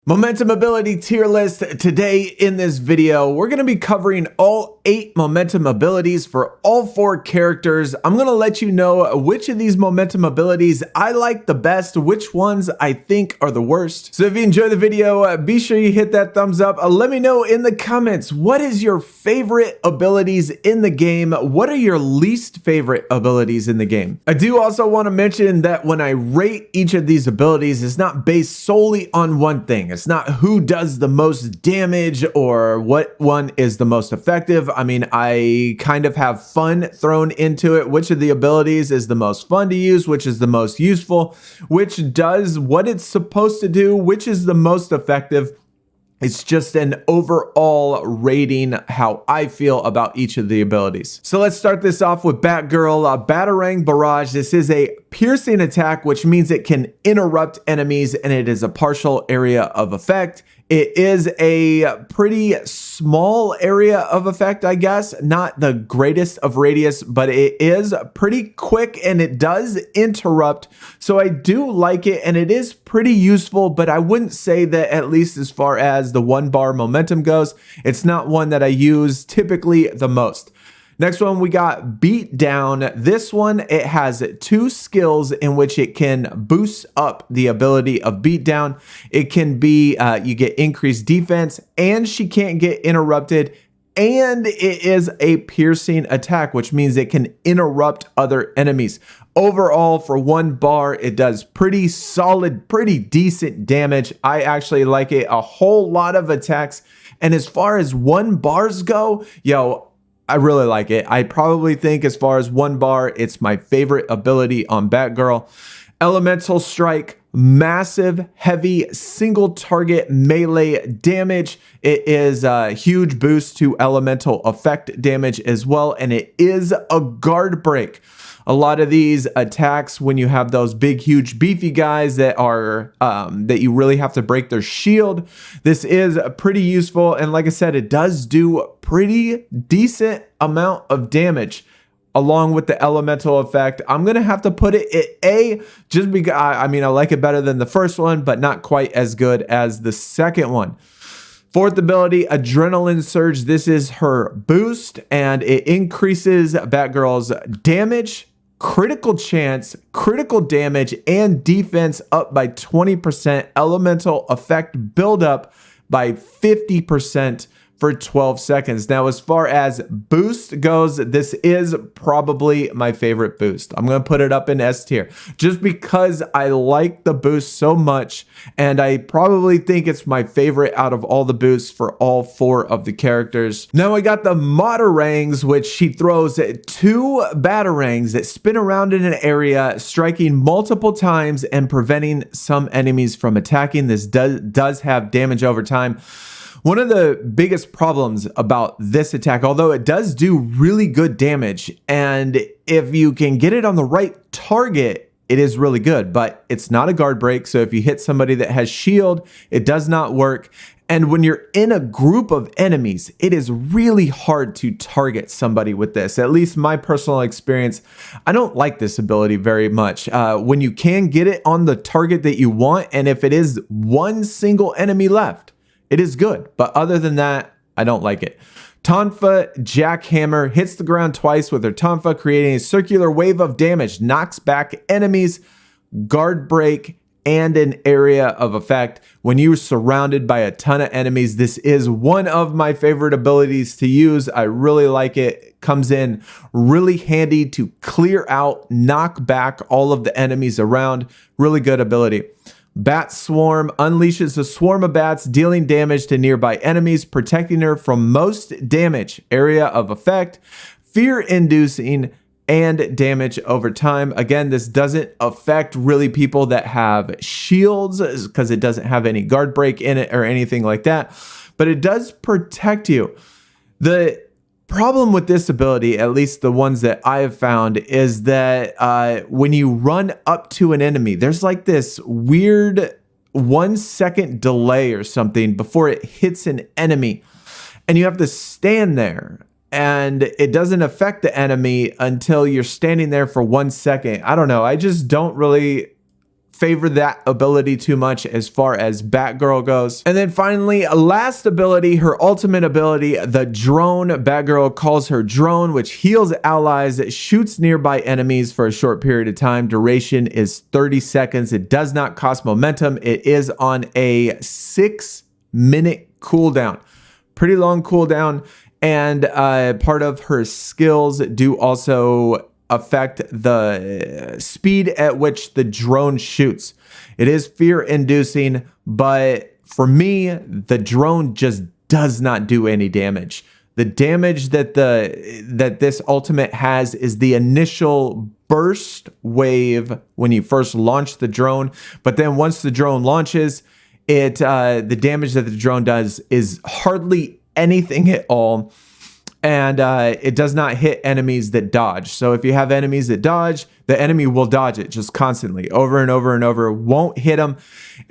Momentum ability tier list. Today in this video, we're going to be covering all 8 momentum abilities for all 4 characters. I'm going to let you know which of these momentum abilities I like the best, which ones I think are the worst. So if you enjoy the video, be sure you hit that thumbs up. Let me know in the comments, what is your favorite abilities in the game? What are your least favorite abilities in the game? I do also want to mention that when I rate each of these abilities, it's not based solely on one thing. It's not who does the most damage or what one is the most effective. I mean, I kind of have fun thrown into it. Which of the abilities is the most fun to use? Which is the most useful? Which does what it's supposed to do? Which is the most effective? It's just an overall rating how I feel about each of the abilities. So let's start this off with Batgirl. Batarang Barrage. This is a piercing attack, which means it can interrupt enemies and it is a partial area of effect. It is a pretty small area of effect, I guess. Not the greatest of radius, but it is pretty quick and it does interrupt. So I do like it and it is pretty useful, but I wouldn't say that, at least as far as the 1-bar momentum goes, it's not one that I use typically the most. Next one, we got Beat Down. This one, it has 2 skills in which it can boost up the ability of Beat Down. It can be, you get increased defense and she can't get interrupted. And it is a piercing attack, which means it can interrupt other enemies. Overall, for 1 bar, it does pretty solid, pretty decent damage. I actually like it. A whole lot of attacks. And as far as 1 bars go, yo, I really like it. I probably think as far as 1 bar, it's my favorite ability on Batgirl. Elemental Strike, massive, heavy, single target melee damage. It is a huge boost to elemental effect damage as well, and it is a guard break. A lot of these attacks, when you have those big, huge, beefy guys that are that you really have to break their shield, this is pretty useful. And like I said, it does do a pretty decent amount of damage along with the elemental effect. I'm gonna have to put it at A, just because I mean, I like it better than the first one, but not quite as good as the second one. 4th ability, Adrenaline Surge. This is her boost, and it increases Batgirl's damage, critical chance, critical damage, and defense up by 20%. Elemental effect buildup by 50% for 12 seconds. Now, as far as boost goes, this is probably my favorite boost. I'm going to put it up in S tier just because I like the boost so much, and I probably think it's my favorite out of all the boosts for all 4 of the characters. Now I got the Batarangs, which she throws 2 Batarangs that spin around in an area, striking multiple times and preventing some enemies from attacking. This does have damage over time. One of the biggest problems about this attack, although it does do really good damage, and if you can get it on the right target, it is really good, but it's not a guard break. So if you hit somebody that has shield, it does not work. And when you're in a group of enemies, it is really hard to target somebody with this. At least my personal experience, I don't like this ability very much. When you can get it on the target that you want, and if it is one single enemy left, it is good, but other than that, I don't like it. Tonfa Jackhammer hits the ground twice with her Tonfa, creating a circular wave of damage, knocks back enemies, guard break, and an area of effect. When you're surrounded by a ton of enemies, this is one of my favorite abilities to use. I really like it. It comes in really handy to clear out, knock back all of the enemies around. Really good ability. Bat Swarm unleashes a swarm of bats, dealing damage to nearby enemies, protecting her from most damage, area of effect, fear-inducing, and damage over time. Again, this doesn't affect really people that have shields because it doesn't have any guard break in it or anything like that, but it does protect you. The problem with this ability, at least the ones that I have found, is that when you run up to an enemy, there's like this weird 1-second delay or something before it hits an enemy, and you have to stand there, and it doesn't affect the enemy until you're standing there for 1 second. I don't know. I just don't really favor that ability too much as far as Batgirl goes. And then finally, last ability, her ultimate ability, the drone. Batgirl calls her drone, which heals allies, shoots nearby enemies for a short period of time. Duration is 30 seconds. It does not cost momentum. It is on a 6-minute cooldown. Pretty long cooldown. And part of her skills do also affect the speed at which the drone shoots. It is fear-inducing, but for me, the drone just does not do any damage. The damage that this ultimate has is the initial burst wave when you first launch the drone, but then once the drone launches, the damage that the drone does is hardly anything at all. And it does not hit enemies that dodge. So if you have enemies that dodge, the enemy will dodge it just constantly, over and over and over. Won't hit them.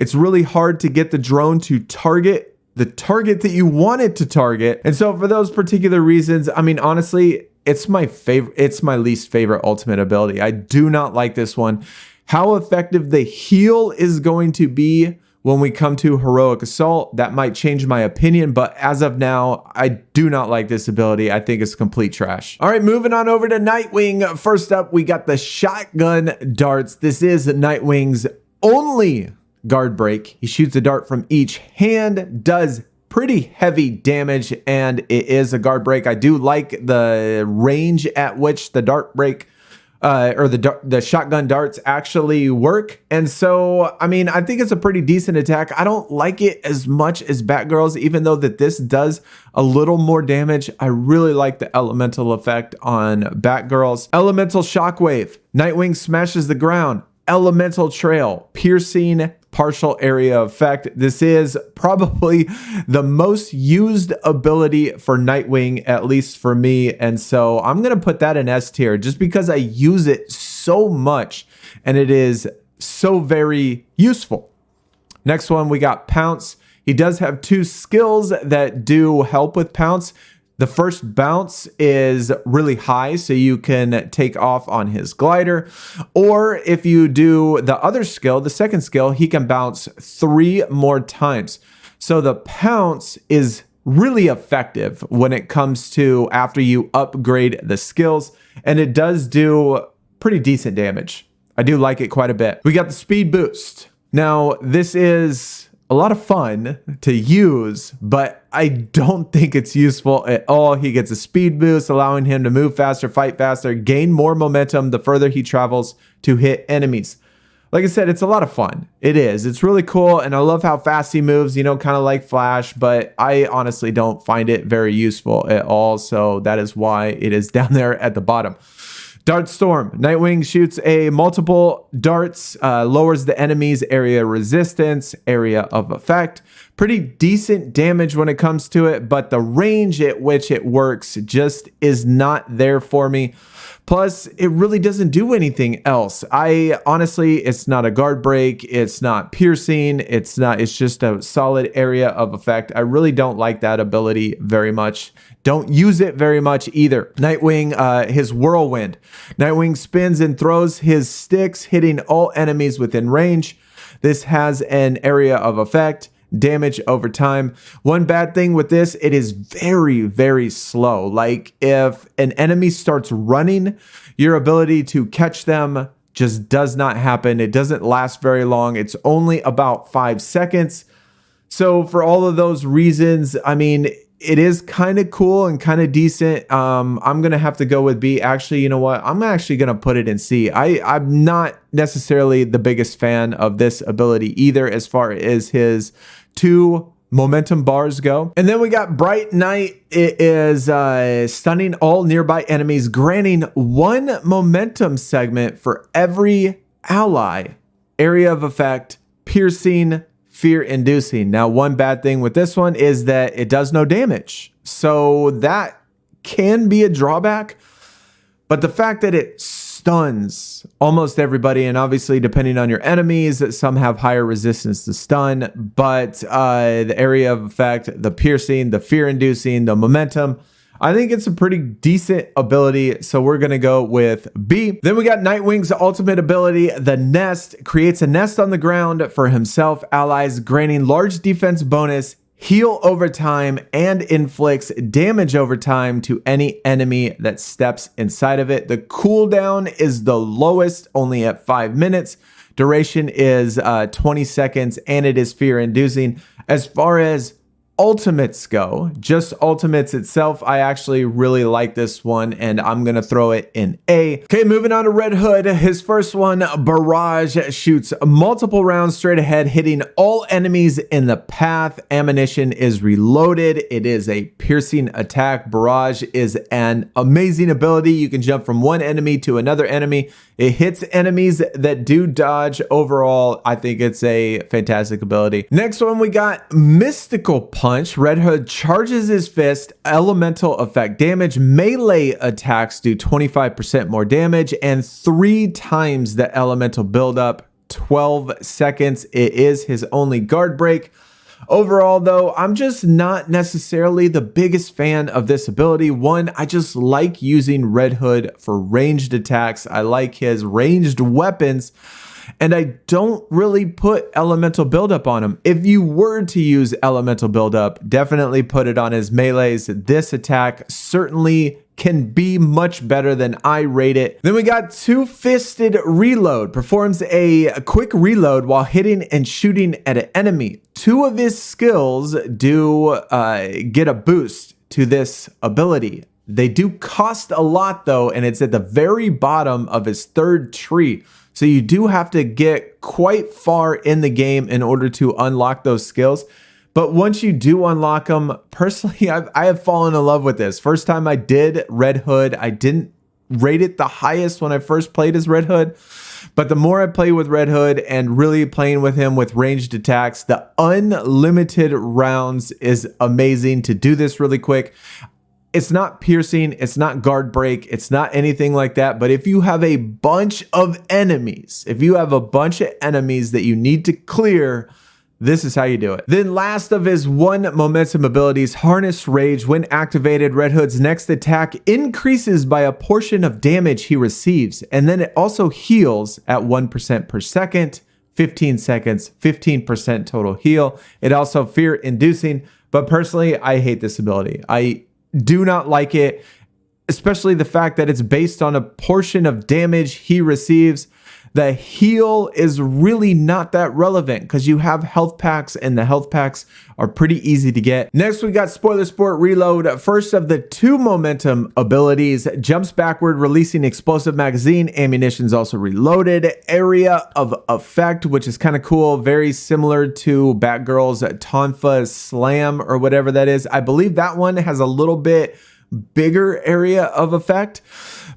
It's really hard to get the drone to target the target that you want it to target. And so for those particular reasons, I mean, honestly, it's my favorite. It's my least favorite ultimate ability. I do not like this one. How effective the heal is going to be when we come to Heroic Assault, that might change my opinion, but as of now, I do not like this ability. I think it's complete trash. All right, moving on over to Nightwing. First up, we got the shotgun darts. This is Nightwing's only guard break. He shoots a dart from each hand, does pretty heavy damage, and it is a guard break. I do like the range at which the dart break or the shotgun darts actually work. And so, I mean, I think it's a pretty decent attack. I don't like it as much as Batgirl's, even though that this does a little more damage. I really like the elemental effect on Batgirl's. Elemental shockwave. Nightwing smashes the ground. Elemental trail. Piercing partial area effect. This is probably the most used ability for Nightwing, at least for me. And so I'm going to put that in S tier just because I use it so much and it is so very useful. Next one, we got Pounce. He does have two skills that do help with Pounce. The first bounce is really high, so you can take off on his glider. Or if you do the other skill, the second skill, he can bounce 3 more times. So the pounce is really effective when it comes to after you upgrade the skills, and it does do pretty decent damage. I do like it quite a bit. We got the speed boost. Now, this is a lot of fun to use, but I don't think it's useful at all. He gets a speed boost, allowing him to move faster, fight faster, gain more momentum the further he travels to hit enemies. Like I said, it's a lot of fun. It is. It's really cool, and I love how fast he moves, you know, kind of like Flash, but I honestly don't find it very useful at all, so that is why it is down there at the bottom. Dart Storm. Nightwing shoots a multiple darts, lowers the enemy's area resistance, area of effect. Pretty decent damage when it comes to it, but the range at which it works just is not there for me. Plus, it really doesn't do anything else. Honestly, it's not a guard break. It's not piercing. It's just a solid area of effect. I really don't like that ability very much. Don't use it very much either. Nightwing, his whirlwind. Nightwing spins and throws his sticks, hitting all enemies within range. This has an area of effect. Damage over time. One bad thing with this, it is very, very slow. Like if an enemy starts running, your ability to catch them just does not happen. It doesn't last very long. It's only about 5 seconds. So for all of those reasons, I mean, it is kind of cool and kind of decent. I'm going to have to go with B. Actually, you know what? I'm actually going to put it in C. I'm not necessarily the biggest fan of this ability either as far as his 2 momentum bars go. And then we got Bright Night. It is stunning all nearby enemies, granting 1 momentum segment for every ally. Area of effect, piercing, fear-inducing. Now, one bad thing with this one is that it does no damage. So that can be a drawback. But the fact that it stuns almost everybody, and obviously depending on your enemies, some have higher resistance to stun, but the area of effect, the piercing, the fear-inducing, the momentum, I think it's a pretty decent ability, so we're going to go with B. Then we got Nightwing's ultimate ability, the Nest. Creates a nest on the ground for himself, allies, granting large defense bonus, heal over time, and inflicts damage over time to any enemy that steps inside of it. The cooldown is the lowest, only at 5 minutes. Duration is 20 seconds, and it is fear-inducing. As far as ultimates go, just ultimates itself, I actually really like this one, and I'm gonna throw it in A. Okay, moving on to Red Hood. His first one, Barrage, shoots multiple rounds straight ahead, hitting all enemies in the path. Ammunition is reloaded. It is a piercing attack. Barrage is an amazing ability. You can jump from one enemy to another enemy. It hits enemies that do dodge. Overall, I think it's a fantastic ability. Next one, we got Mystical Punch. Red Hood charges his fist, elemental effect damage. Melee attacks do 25% more damage and 3 times the elemental buildup, 12 seconds. It is his only guard break. Overall, though, I'm just not necessarily the biggest fan of this ability. One, I just like using Red Hood for ranged attacks. I like his ranged weapons, and I don't really put elemental buildup on him. If you were to use elemental buildup, definitely put it on his melees. This attack certainly can be much better than I rate it. Then we got Two-Fisted Reload. Performs a quick reload while hitting and shooting at an enemy. 2 of his skills do get a boost to this ability. They do cost a lot though, and it's at the very bottom of his 3rd tree. So you do have to get quite far in the game in order to unlock those skills. But once you do unlock them, personally, I have fallen in love with this. First time I did Red Hood, I didn't rate it the highest when I first played as Red Hood. But the more I play with Red Hood and really playing with him with ranged attacks, the unlimited rounds is amazing. To do this really quick, it's not piercing, it's not guard break, it's not anything like that. But if you have a bunch of enemies, that you need to clear, this is how you do it. Then last of his 1 momentum abilities, Harness Rage. When activated, Red Hood's next attack increases by a portion of damage he receives. And then it also heals at 1% per second, 15 seconds, 15% total heal. It also fear-inducing, but personally, I hate this ability. I do not like it, especially the fact that it's based on a portion of damage he receives. The heal is really not that relevant because you have health packs, and the health packs are pretty easy to get. Next, we got Spoiler Sport Reload. First of the 2 momentum abilities, jumps backward, releasing explosive magazine. Ammunition's also reloaded. Area of effect, which is kind of cool. Very similar to Batgirl's Tonfa Slam or whatever that is. I believe that one has a little bit bigger area of effect.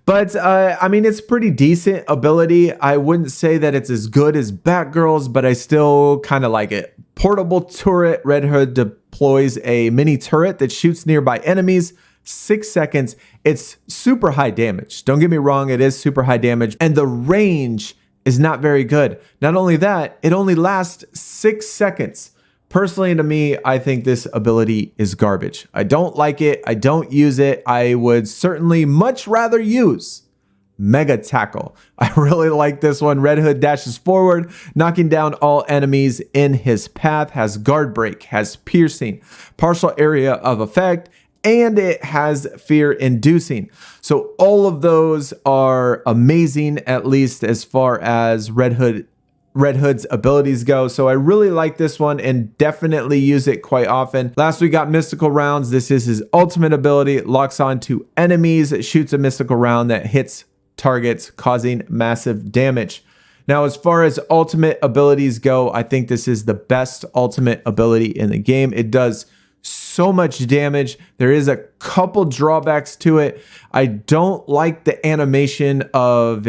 But I mean, it's pretty decent ability. I wouldn't say that it's as good as Batgirl's, but I still kind of like it. Portable turret. Red Hood deploys a mini turret that shoots nearby enemies. 6 seconds. It's super high damage. Don't get me wrong, it is super high damage. And the range is not very good. Not only that, it only lasts 6 seconds. Personally, to me, I think this ability is garbage. I don't like it. I don't use it. I would certainly much rather use Mega Tackle. I really like this one. Red Hood dashes forward, knocking down all enemies in his path, has guard break, has piercing, partial area of effect, and it has fear-inducing. So all of those are amazing, at least as far as Red Hood's abilities go. So I really like this one and definitely use it quite often. Last, we got Mystical Rounds. This is his ultimate ability. Locks on to enemies, shoots a mystical round that hits targets, causing massive damage. Now, as far as ultimate abilities go, I think this is the best ultimate ability in the game. It does so much damage. There is a couple drawbacks to it. I don't like the animation of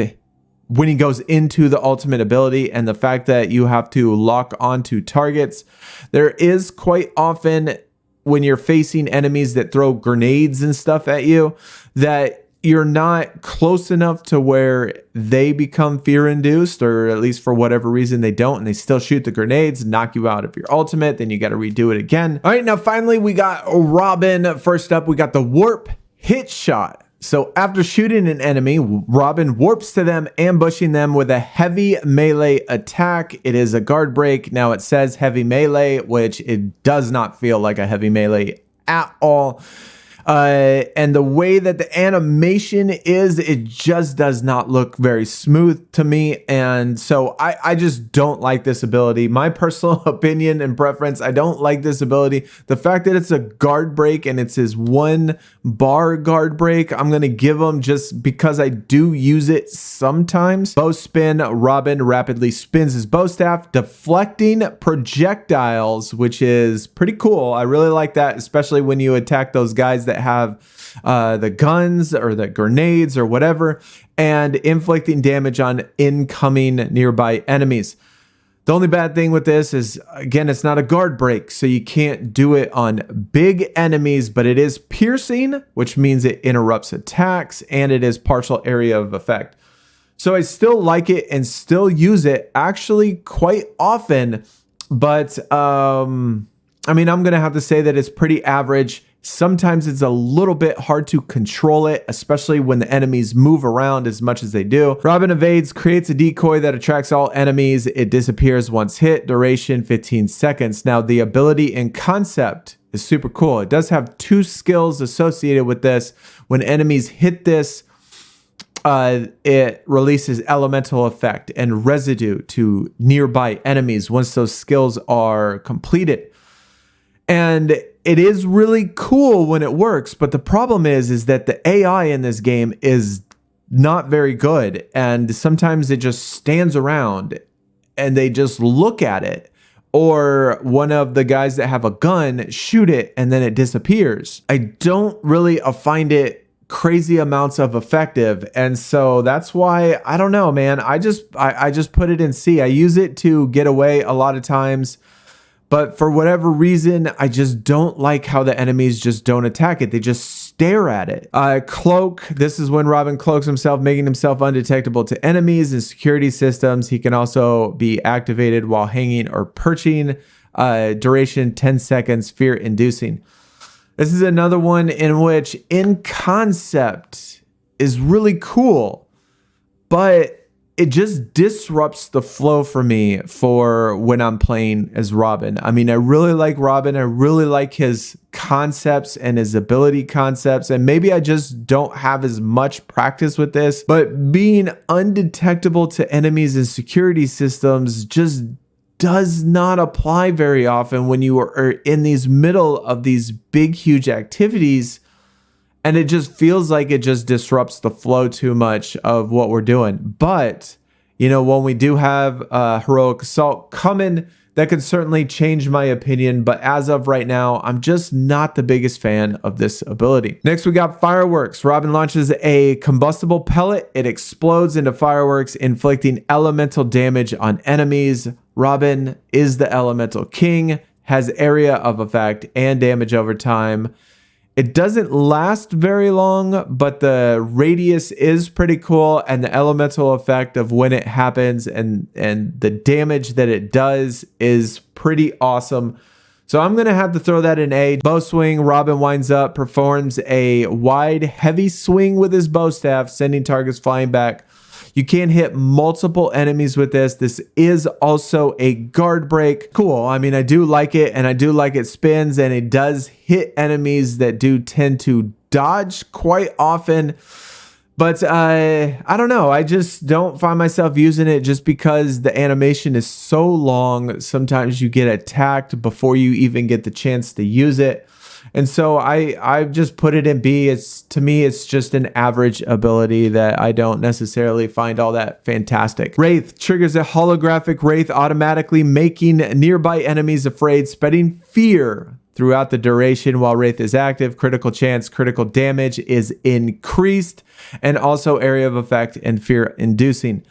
when he goes into the ultimate ability and the fact that you have to lock onto targets. There is quite often when you're facing enemies that throw grenades and stuff at you that you're not close enough to where they become fear-induced, or at least for whatever reason they don't, and they still shoot the grenades, knock you out of your ultimate, then you got to redo it again. All right, now finally we got Robin. First up, we got the Warp Hit shot. So after shooting an enemy, Robin warps to them, ambushing them with a heavy melee attack. It is a guard break. Now it says heavy melee, which it does not feel like a heavy melee at all. And the way that the animation is, it just does not look very smooth to me. And so I just don't like this ability. My personal opinion and preference, I don't like this ability. The fact that it's a guard break and it's his 1 bar guard break, I'm going to give him just because I do use it sometimes. Bow spin, Robin rapidly spins his bow staff, deflecting projectiles, which is pretty cool. I really like that, especially when you attack those guys that have the guns or the grenades or whatever, and inflicting damage on incoming nearby enemies. The only bad thing with this is, again, it's not a guard break, so you can't do it on big enemies, but it is piercing, which means it interrupts attacks, and it is partial area of effect. So I still like it and still use it actually quite often, but I mean, I'm gonna have to say that it's pretty average. Sometimes it's a little bit hard to control it, especially when the enemies move around as much as they do. Robin evades, creates a decoy that attracts all enemies. It disappears once hit, duration 15 seconds. Now, the ability and concept is super cool. It does have 2 skills associated with this. When enemies hit this, it releases elemental effect and residue to nearby enemies once those skills are completed. And it is really cool when it works, but the problem is that the AI in this game is not very good, and sometimes it just stands around and they just look at it, or one of the guys that have a gun shoot it and then it disappears. I don't really find it crazy amounts of effective, and so that's why, I don't know, man. I just put it in C. I use it to get away a lot of times. But for whatever reason, I just don't like how the enemies just don't attack it. They just stare at it. Cloak. This is when Robin cloaks himself, making himself undetectable to enemies and security systems. He can also be activated while hanging or perching. Duration 10 seconds, fear inducing. This is another one in which in concept is really cool, but it just disrupts the flow for me for when I'm playing as Robin. I mean, I really like Robin. I really like his concepts and his ability concepts. And maybe I just don't have as much practice with this, but being undetectable to enemies and security systems just does not apply very often when you are in these middle of these big, huge activities. And it just feels like it just disrupts the flow too much of what we're doing. But, you know, when we do have Heroic Assault coming, that could certainly change my opinion. But as of right now, I'm just not the biggest fan of this ability. Next, we got Fireworks. Robin launches a combustible pellet. It explodes into fireworks, inflicting elemental damage on enemies. Robin is the elemental king, has area of effect and damage over time. It doesn't last very long, but the radius is pretty cool, and the elemental effect of when it happens and the damage that it does is pretty awesome. So I'm going to have to throw that in A. Bow swing, Robin winds up, performs a wide, heavy swing with his bow staff, sending targets flying back. You can hit multiple enemies with this. This is also a guard break. Cool. I mean, I do like it, and I do like it spins, and it does hit enemies that do tend to dodge quite often. But I don't know. I just don't find myself using it just because the animation is so long. Sometimes you get attacked before you even get the chance to use it. And so I just put it in B. To me, it's just an average ability that I don't necessarily find all that fantastic. Wraith triggers a holographic wraith, automatically making nearby enemies afraid, spreading fear throughout the duration while Wraith is active. Critical chance, critical damage is increased, and also area of effect and fear inducing.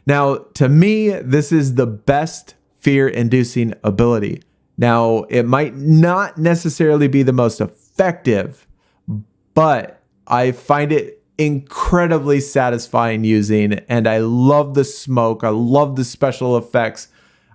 Now, to me, this is the best fear inducing ability. Now, it might not necessarily be the most effective, but I find it incredibly satisfying using, and I love the smoke. I love the special effects.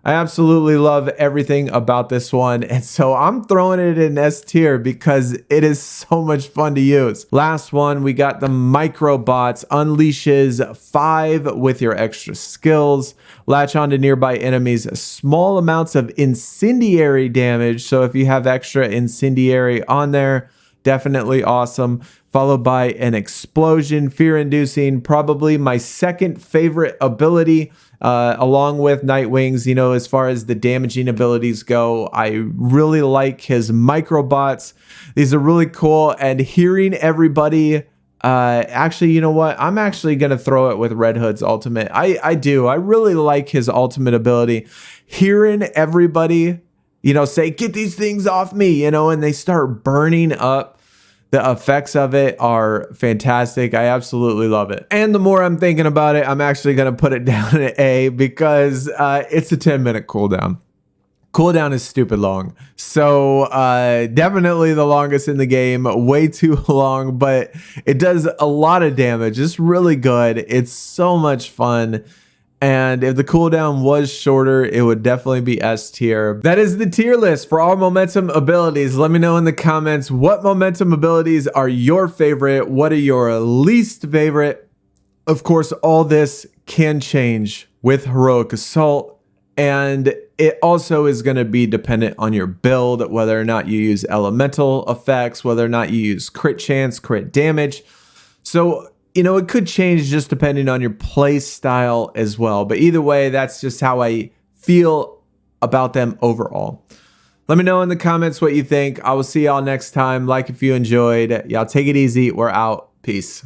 I absolutely love everything about this one, and so I'm throwing it in S tier because it is so much fun to use. Last one, we got the Microbots. Unleashes 5 with your extra skills. Latch onto nearby enemies small amounts of incendiary damage, so if you have extra incendiary on there, definitely awesome. Followed by an explosion, fear-inducing, probably my second favorite ability, along with Nightwing's. You know, as far as the damaging abilities go, I really like his Microbots. These are really cool, and hearing everybody, actually, you know what? I'm actually going to throw it with Red Hood's ultimate. I do. I really like his ultimate ability. Hearing everybody, you know, say, get these things off me, you know, and they start burning up. The effects of it are fantastic. I absolutely love it. And the more I'm thinking about it, I'm actually going to put it down at A because it's a 10-minute cooldown. Cooldown is stupid long. So definitely the longest in the game, way too long, but it does a lot of damage. It's really good. It's so much fun. And if the cooldown was shorter, it would definitely be S tier. That is the tier list for all momentum abilities. Let me know in the comments what momentum abilities are your favorite. What are your least favorite? Of course, all this can change with Heroic Assault. And it also is going to be dependent on your build, whether or not you use elemental effects, whether or not you use crit chance, crit damage. So, you know, it could change just depending on your play style as well. But either way, that's just how I feel about them overall. Let me know in the comments what you think. I will see y'all next time. Like if you enjoyed. Y'all take it easy. We're out. Peace.